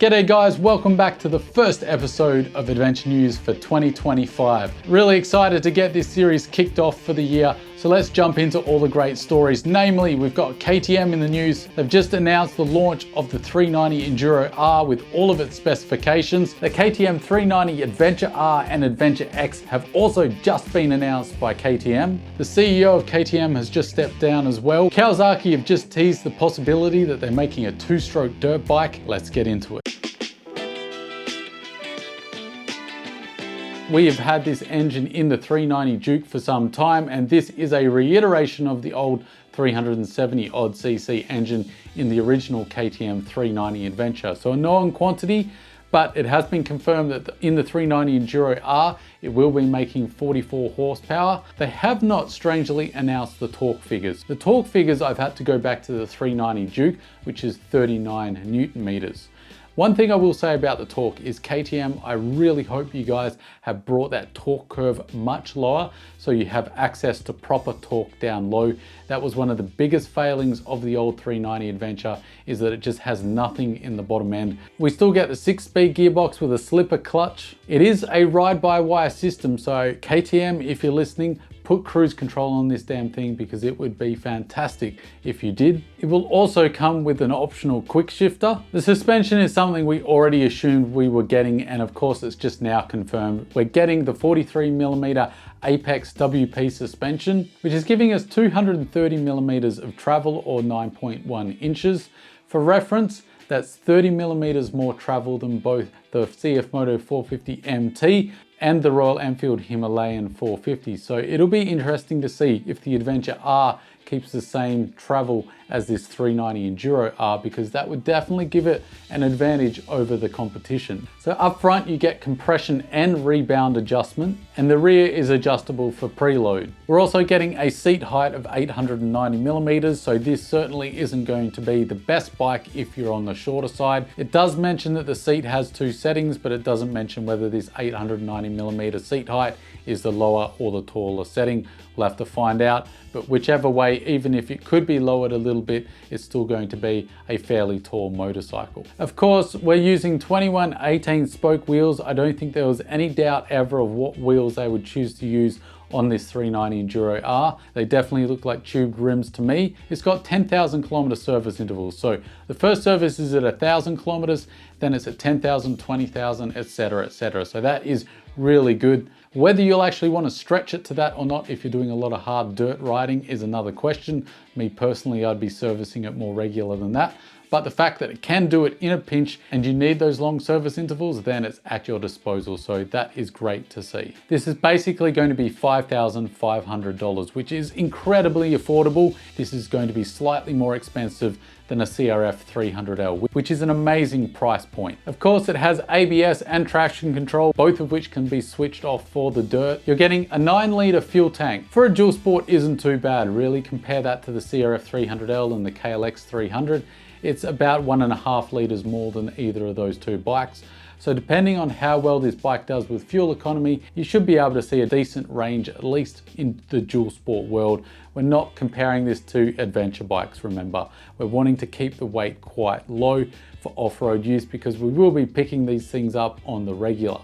G'day guys, welcome back to the first episode of Adventure News for 2025. Really excited to get this series kicked off for the year, so let's jump into all the great stories. Namely, we've got KTM in the news. They've just announced the launch of the 390 Enduro R with all of its specifications. The KTM 390 Adventure R and Adventure X have also just been announced by KTM. The CEO of KTM has just stepped down as well. Kawasaki have just teased the possibility that they're making a two-stroke dirt bike. Let's get into it. We have had this engine in the 390 Duke for some time, and this is a reiteration of the old 370 odd cc engine in the original KTM 390 Adventure. So a known quantity, but it has been confirmed that in the 390 Enduro R, it will be making 44 horsepower. They have not, strangely, announced the torque figures. The torque figures, I've had to go back to the 390 Duke, which is 39 Newton meters. One thing I will say about the torque is KTM, I really hope you guys have brought that torque curve much lower so you have access to proper torque down low. That was one of the biggest failings of the old 390 Adventure, is that it just has nothing in the bottom end. We still get the 6-speed gearbox with a slipper clutch. It is a ride-by-wire system, so KTM, if you're listening, put cruise control on this damn thing because it would be fantastic if you did. It will also come with an optional quick shifter. The suspension is something we already assumed we were getting, and of course it's just now confirmed. We're getting the 43mm Apex WP suspension, which is giving us 230mm of travel, or 9.1 inches. For reference, that's 30mm more travel than both the CF Moto 450 MT and the Royal Enfield Himalayan 450. So it'll be interesting to see if the Adventure R keeps the same travel as this 390 Enduro R, because that would definitely give it an advantage over the competition. So up front you get compression and rebound adjustment, and the rear is adjustable for preload. We're also getting a seat height of 890mm, so this certainly isn't going to be the best bike if you're on the shorter side. It does mention that the seat has two settings, but it doesn't mention whether this 890mm seat height is the lower or the taller setting. We'll have to find out, but whichever way, even if it could be lowered a little bit, it's still going to be a fairly tall motorcycle. Of course, we're using 21 18 spoke wheels. I don't think there was any doubt ever of what wheels they would choose to use on this 390 Enduro R. They definitely look like tubed rims to me. It's got 10,000 kilometer service intervals. So the first service is at 1,000 kilometers, then it's at 10,000, 20,000, etc., etc. So that is really good. Whether you'll actually want to stretch it to that or not if you're doing a lot of hard dirt riding is another question. Me personally, I'd be servicing it more regular than that. But the fact that it can do it in a pinch and you need those long service intervals, then it's at your disposal. So that is great to see. This is basically going to be $5,500, which is incredibly affordable. This is going to be slightly more expensive than a CRF 300L, which is an amazing price point. Of course, it has ABS and traction control, both of which can be switched off for the dirt. You're getting a 9-litre fuel tank. For a dual sport, isn't too bad, really. Compare that to the CRF 300L and the KLX 300. It's about 1.5 litres more than either of those two bikes. So depending on how well this bike does with fuel economy, you should be able to see a decent range, at least in the dual sport world. We're not comparing this to adventure bikes, remember. We're wanting to keep the weight quite low for off-road use because we will be picking these things up on the regular.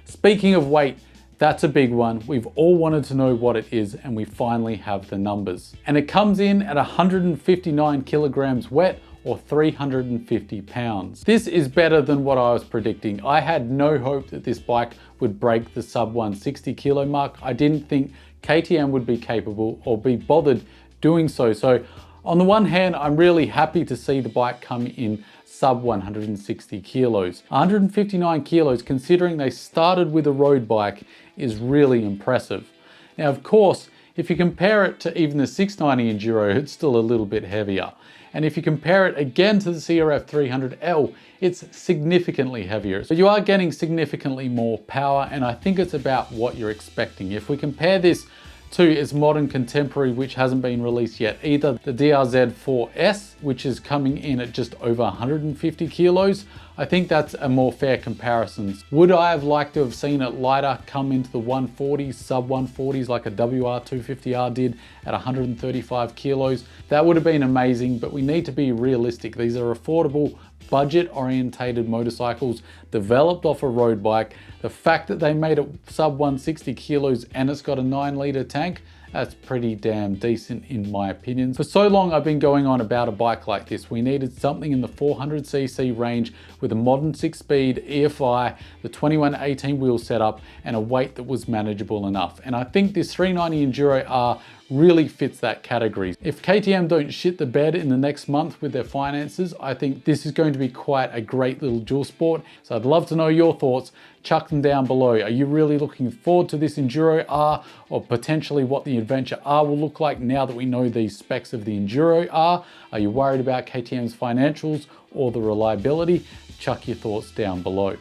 Speaking of weight, that's a big one. We've all wanted to know what it is, and we finally have the numbers. And it comes in at 159 kilograms wet, or 350 pounds. This is better than what I was predicting. I had no hope that this bike would break the sub 160 kilo mark. I didn't think KTM would be capable or be bothered doing so. So on the one hand, I'm really happy to see the bike come in sub 160 kilos. 159 kilos, considering they started with a road bike, is really impressive. Now, of course, if you compare it to even the 690 Enduro, it's still a little bit heavier. And if you compare it again to the CRF 300L, it's significantly heavier. So you are getting significantly more power, and I think it's about what you're expecting. If we compare this to its modern contemporary, which hasn't been released yet either, the DRZ 4S, which is coming in at just over 150 kilos, I think that's a more fair comparison. Would I have liked to have seen it lighter, come into the 140s, sub 140s like a WR250R did at 135 kilos? That would have been amazing, but we need to be realistic. These are affordable budget orientated motorcycles developed off a road bike. The fact that they made it sub 160 kilos and it's got a 9-litre tank, that's pretty damn decent in my opinion. For so long I've been going on about a bike like this. We needed something in the 400cc range with a modern 6-speed EFI, the 2118 wheel setup, and a weight that was manageable enough. And I think this 390 Enduro R really fits that category. If KTM don't shit the bed in the next month with their finances, I think this is going to be quite a great little dual sport. So I'd love to know your thoughts. Chuck them down below. Are you really looking forward to this Enduro R, or potentially what the Adventure R will look like now that we know the specs of the Enduro R? Are you worried about KTM's financials or the reliability? Chuck your thoughts down below.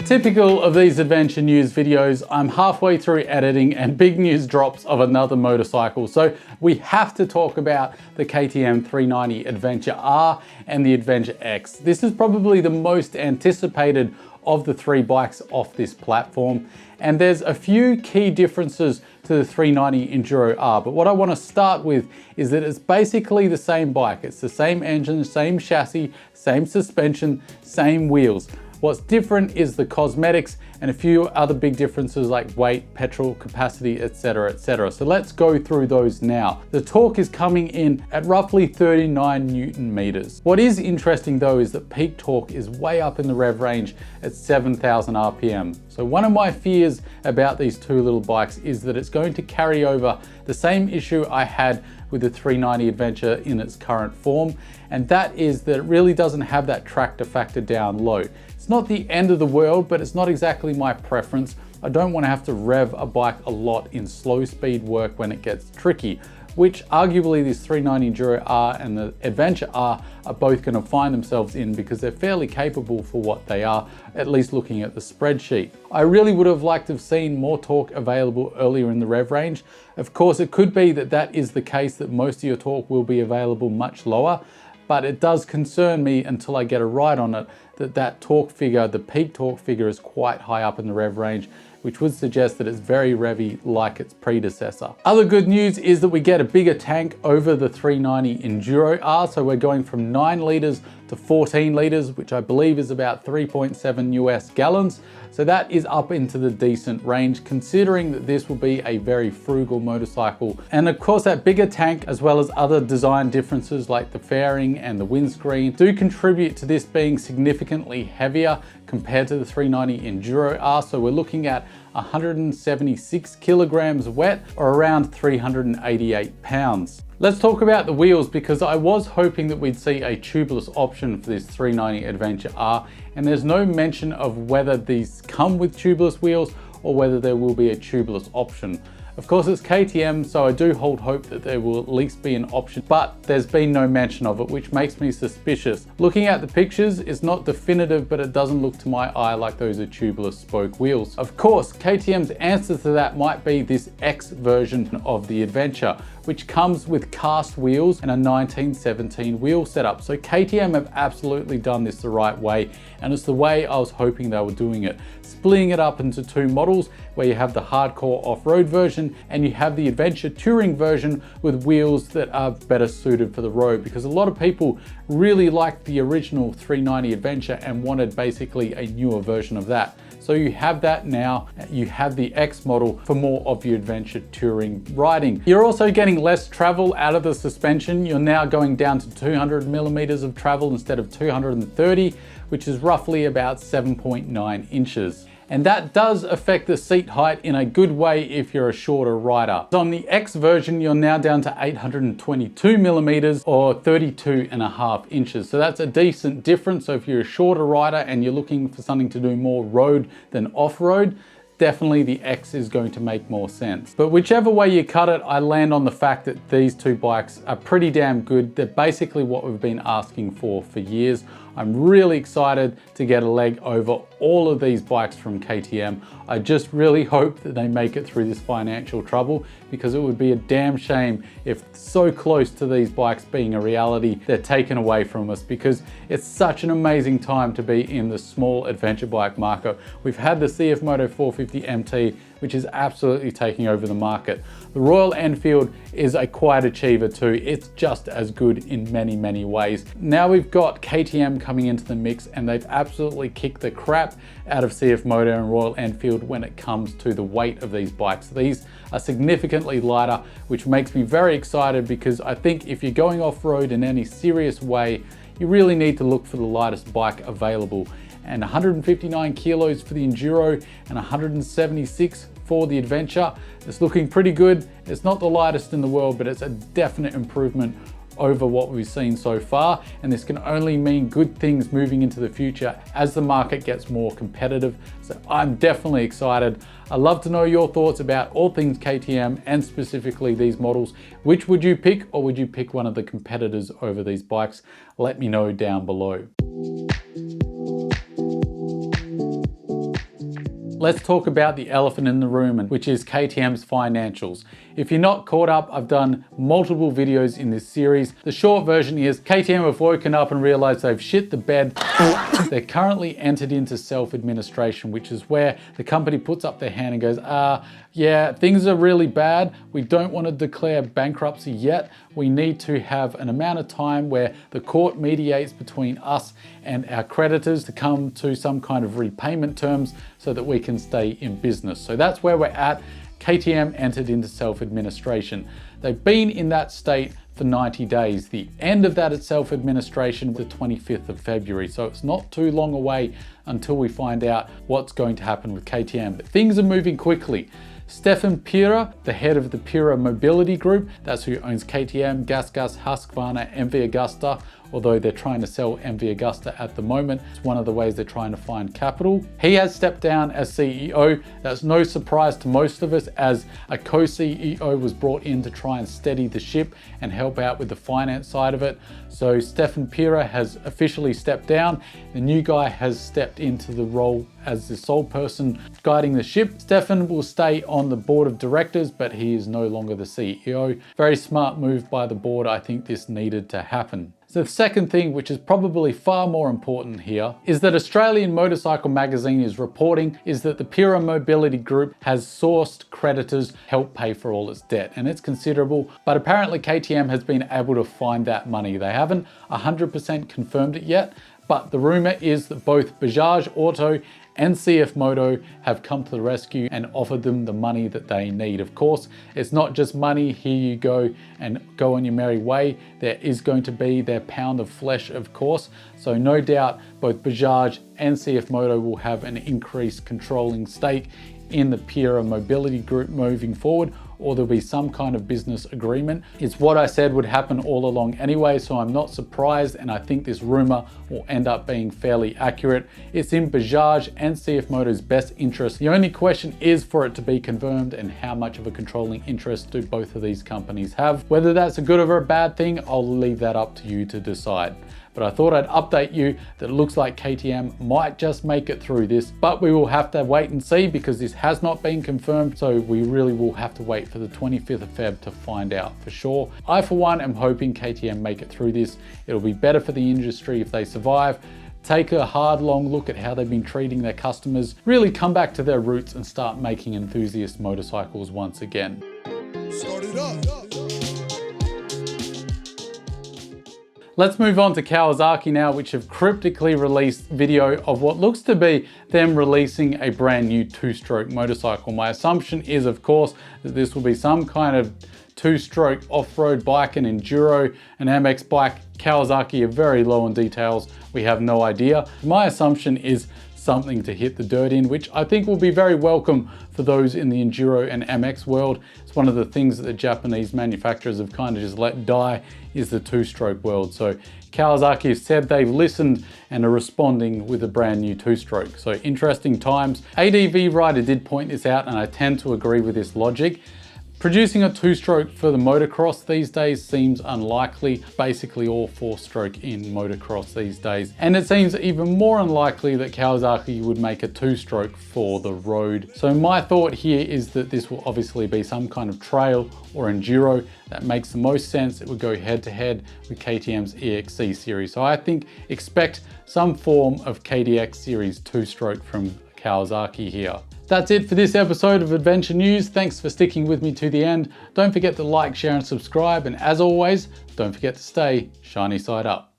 Typical of these adventure news videos, I'm halfway through editing and big news drops of another motorcycle. So we have to talk about the KTM 390 Adventure R and the Adventure X. This is probably the most anticipated of the three bikes off this platform. And there's a few key differences to the 390 Enduro R, but what I want to start with is that it's basically the same bike. It's the same engine, same chassis, same suspension, same wheels. What's different is the cosmetics and a few other big differences like weight, petrol capacity, etc, etc. So let's go through those now. The torque is coming in at roughly 39 Newton meters. What is interesting though is that peak torque is way up in the rev range at 7,000 RPM. So one of my fears about these two little bikes is that it's going to carry over the same issue I had with the 390 Adventure in its current form, and that is that it really doesn't have that tractor factor down low. It's not the end of the world, but it's not exactly my preference. I don't want to have to rev a bike a lot in slow speed work when it gets tricky, which arguably this 390 Enduro R and the Adventure R are both going to find themselves in because they're fairly capable for what they are, at least looking at the spreadsheet. I really would have liked to have seen more torque available earlier in the rev range. Of course, it could be that that is the case, that most of your torque will be available much lower, but it does concern me until I get a ride on it that torque figure, the peak torque figure, is quite high up in the rev range, which would suggest that it's very revvy like its predecessor. Other good news is that we get a bigger tank over the 390 Enduro R, so we're going from 9 litres to 14 litres, which I believe is about 3.7 US gallons. So that is up into the decent range, considering that this will be a very frugal motorcycle. And of course, that bigger tank, as well as other design differences like the fairing and the windscreen, do contribute to this being significantly heavier compared to the 390 Enduro R. So we're looking at 176 kilograms wet, or around 388 pounds. Let's talk about the wheels, because I was hoping that we'd see a tubeless option for this 390 Adventure R, and there's no mention of whether these come with tubeless wheels or whether there will be a tubeless option. Of course, it's KTM, so I do hold hope that there will at least be an option, but there's been no mention of it, which makes me suspicious. Looking at the pictures, it's not definitive, but it doesn't look to my eye like those are tubeless spoke wheels. Of course, KTM's answer to that might be this X version of the Adventure, which comes with cast wheels and a 1917 wheel setup. So KTM have absolutely done this the right way, and it's the way I was hoping they were doing it. Splitting it up into two models, where you have the hardcore off-road version and you have the adventure touring version with wheels that are better suited for the road, because a lot of people really liked the original 390 Adventure and wanted basically a newer version of that. So you have that now. You have the X model for more of your adventure touring riding. You're also getting less travel out of the suspension. You're now going down to 200 millimeters of travel instead of 230, which is roughly about 7.9 inches. And that does affect the seat height in a good way if you're a shorter rider. On the X version, you're now down to 822 millimeters or 32.5 inches. So that's a decent difference. So if you're a shorter rider and you're looking for something to do more road than off-road, definitely the X is going to make more sense. But whichever way you cut it, I land on the fact that these two bikes are pretty damn good. They're basically what we've been asking for years. I'm really excited to get a leg over all of these bikes from KTM. I just really hope that they make it through this financial trouble, because it would be a damn shame if so close to these bikes being a reality, they're taken away from us, because it's such an amazing time to be in the small adventure bike market. We've had the CF Moto 450 MT, which is absolutely taking over the market. The Royal Enfield is a quiet achiever too. It's just as good in many, many ways. Now we've got KTM coming into the mix, and they've absolutely kicked the crap out of CF Moto and Royal Enfield when it comes to the weight of these bikes. These are significantly lighter, which makes me very excited, because I think if you're going off-road in any serious way, you really need to look for the lightest bike available. And 159 kilos for the Enduro and 176 for the Adventure. It's looking pretty good. It's not the lightest in the world, but it's a definite improvement over what we've seen so far, and this can only mean good things moving into the future as the market gets more competitive. So I'm definitely excited. I'd love to know your thoughts about all things KTM and specifically these models. Which would you pick, or would you pick one of the competitors over these bikes? Let me know down below. Let's talk about the elephant in the room, which is KTM's financials. If you're not caught up, I've done multiple videos in this series. The short version is KTM have woken up and realized they've shit the bed. They're currently entered into self-administration, which is where the company puts up their hand and goes, yeah, things are really bad. We don't want to declare bankruptcy yet. We need to have an amount of time where the court mediates between us and our creditors to come to some kind of repayment terms so that we can stay in business. So that's where we're at. KTM entered into self-administration. They've been in that state for 90 days. The end of that self-administration was the 25th of February. So it's not too long away until we find out what's going to happen with KTM. But things are moving quickly. Stefan Pira, the head of the Pira Mobility Group, that's who owns KTM, GasGas, Husqvarna, MV Agusta, although they're trying to sell MV Agusta at the moment. It's one of the ways they're trying to find capital. He has stepped down as CEO. That's no surprise to most of us, as a co-CEO was brought in to try and steady the ship and help out with the finance side of it. So Stefan Pira has officially stepped down. The new guy has stepped into the role as the sole person guiding the ship. Stefan will stay on the board of directors, but he is no longer the CEO. Very smart move by the board. I think this needed to happen. So the second thing, which is probably far more important here, is that Australian Motorcycle Magazine is reporting is that the Pira Mobility Group has sourced creditors help pay for all its debt, and it's considerable, but apparently KTM has been able to find that money. They haven't 100% confirmed it yet, but the rumor is that both Bajaj Auto and CF Moto have come to the rescue and offered them the money that they need. Of course, it's not just money, here you go and go on your merry way. There is going to be their pound of flesh, of course. So no doubt both Bajaj and CF Moto will have an increased controlling stake in the Pira Mobility Group moving forward, or there'll be some kind of business agreement. It's what I said would happen all along anyway, so I'm not surprised, and I think this rumor will end up being fairly accurate. It's in Bajaj and CF Moto's best interest. The only question is for it to be confirmed, and how much of a controlling interest do both of these companies have. Whether that's a good or a bad thing, I'll leave that up to you to decide. But I thought I'd update you that it looks like KTM might just make it through this, but we will have to wait and see, because this has not been confirmed. So we really will have to wait for the 25th of Feb to find out for sure. I, for one, am hoping KTM make it through this. It'll be better for the industry if they survive. Take a hard, long look at how they've been treating their customers, really come back to their roots and start making enthusiast motorcycles once again. Start it up. Let's move on to Kawasaki now, which have cryptically released video of what looks to be them releasing a brand new two-stroke motorcycle. My assumption is, of course, that this will be some kind of two-stroke off-road bike, an Enduro, an MX bike. Kawasaki are very low on details. We have no idea. My assumption is something to hit the dirt in, which I think will be very welcome for those in the Enduro and MX world. It's one of the things that the Japanese manufacturers have kind of just let die, is the two-stroke world. So Kawasaki have said they've listened and are responding with a brand new two-stroke. So interesting times. ADV Rider did point this out, and I tend to agree with this logic. Producing a two-stroke for the motocross these days seems unlikely. Basically all four-stroke in motocross these days. And it seems even more unlikely that Kawasaki would make a two-stroke for the road. So my thought here is that this will obviously be some kind of trail or enduro. That makes the most sense. It would go head-to-head with KTM's EXC series. So I think expect some form of KDX series two-stroke from Kawasaki here. That's it for this episode of Adventure News. Thanks for sticking with me to the end. Don't forget to like, share and subscribe, and as always, don't forget to stay shiny side up.